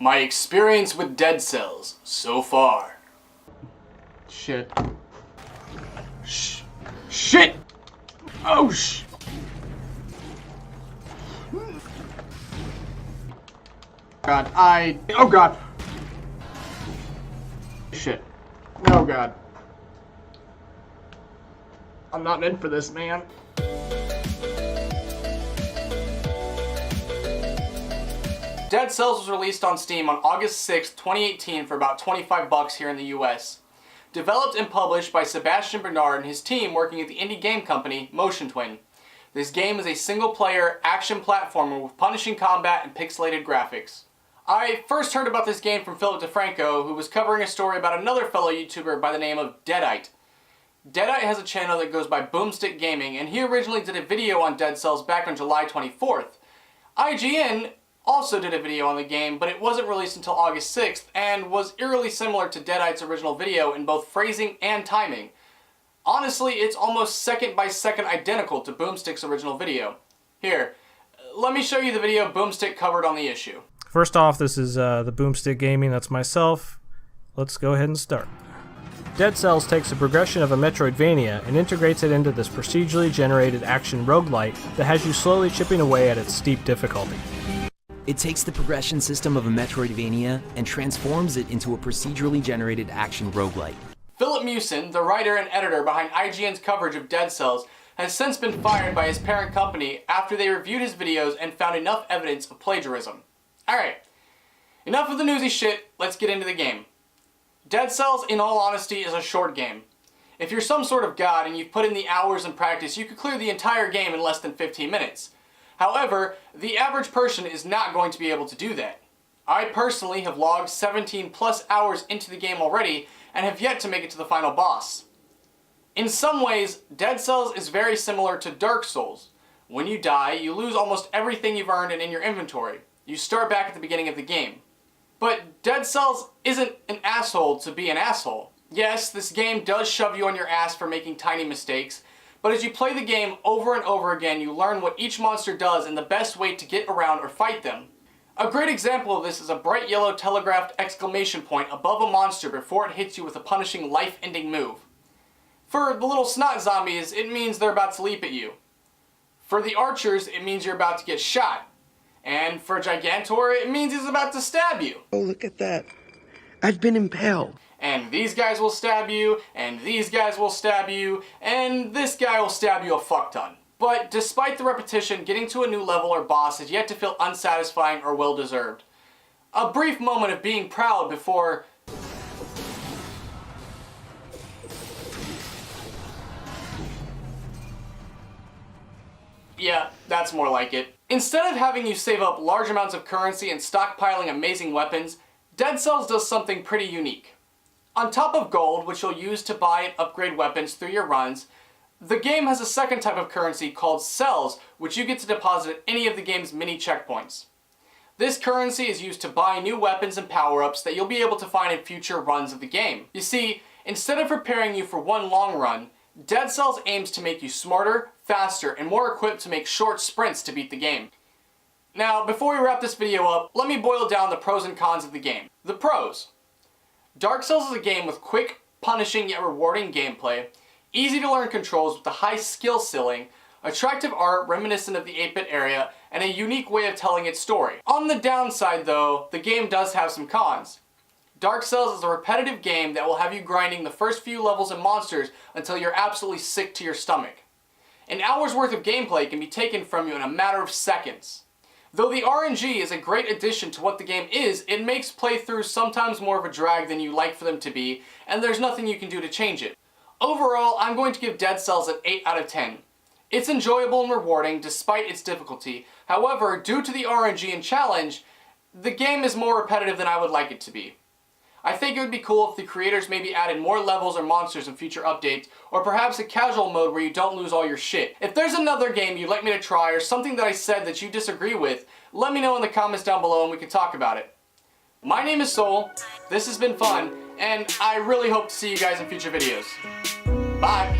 My experience with Dead Cells so far. Shit. Shit! Oh, God, oh God. Shit. Oh God. I'm not in for this, man. Dead Cells was released on Steam on August 6, 2018 for about $25 here in the US. Developed and published by Sebastian Bernard and his team working at the indie game company Motion Twin. This game is a single-player action platformer with punishing combat and pixelated graphics. I first heard about this game from Philip DeFranco, who was covering a story about another fellow YouTuber by the name of Deadite. Deadite has a channel that goes by BoomStickGaming, and he originally did a video on Dead Cells back on July 24th. IGN also did a video on the game, but it wasn't released until August 6th, and was eerily similar to Deadite's original video in both phrasing and timing. Honestly, it's almost second by second identical to Boomstick's original video. Here, let me show you the video Boomstick covered on the issue. First off, this is the Boomstick Gaming, that's myself. Let's go ahead and start. Dead Cells takes the progression of a Metroidvania and integrates it into this procedurally generated action roguelite that has you slowly chipping away at its steep difficulty. It takes the progression system of a Metroidvania and transforms it into a procedurally generated action roguelite. Philip Mewson, the writer and editor behind IGN's coverage of Dead Cells, has since been fired by his parent company after they reviewed his videos and found enough evidence of plagiarism. Alright, enough of the newsy shit, let's get into the game. Dead Cells, in all honesty, is a short game. If you're some sort of god and you've put in the hours in practice, you could clear the entire game in less than 15 minutes. However, the average person is not going to be able to do that. I personally have logged 17 plus hours into the game already and have yet to make it to the final boss. In some ways, Dead Cells is very similar to Dark Souls. When you die, you lose almost everything you've earned and in your inventory. You start back at the beginning of the game. But Dead Cells isn't an asshole to be an asshole. Yes, this game does shove you on your ass for making tiny mistakes, but as you play the game over and over again, you learn what each monster does and the best way to get around or fight them. A great example of this is a bright yellow telegraphed exclamation point above a monster before it hits you with a punishing life-ending move. For the little snot zombies, it means they're about to leap at you. For the archers, it means you're about to get shot. And for Gigantor, it means he's about to stab you. Oh, look at that. I've been impaled. And these guys will stab you, and these guys will stab you, and this guy will stab you a fuck ton. But despite the repetition, getting to a new level or boss has yet to feel unsatisfying or well-deserved. A brief moment of being proud before... Yeah, that's more like it. Instead of having you save up large amounts of currency and stockpiling amazing weapons, Dead Cells does something pretty unique. On top of gold, which you'll use to buy and upgrade weapons through your runs, the game has a second type of currency called cells, which you get to deposit at any of the game's mini checkpoints. This currency is used to buy new weapons and power-ups that you'll be able to find in future runs of the game. You see, instead of preparing you for one long run, Dead Cells aims to make you smarter, faster, and more equipped to make short sprints to beat the game. Now, before we wrap this video up, let me boil down the pros and cons of the game. The pros. Dark Cells is a game with quick, punishing yet rewarding gameplay, easy to learn controls with a high skill ceiling, attractive art reminiscent of the 8-bit era, and a unique way of telling its story. On the downside though, the game does have some cons. Dark Cells is a repetitive game that will have you grinding the first few levels and monsters until you're absolutely sick to your stomach. An hour's worth of gameplay can be taken from you in a matter of seconds. Though the RNG is a great addition to what the game is, it makes playthroughs sometimes more of a drag than you like for them to be, and there's nothing you can do to change it. Overall, I'm going to give Dead Cells an 8 out of 10. It's enjoyable and rewarding despite its difficulty. However, due to the RNG and challenge, the game is more repetitive than I would like it to be. I think it would be cool if the creators maybe added more levels or monsters in future updates, or perhaps a casual mode where you don't lose all your shit. If there's another game you'd like me to try or something that I said that you disagree with, let me know in the comments down below and we can talk about it. My name is Soul, this has been fun, and I really hope to see you guys in future videos. Bye!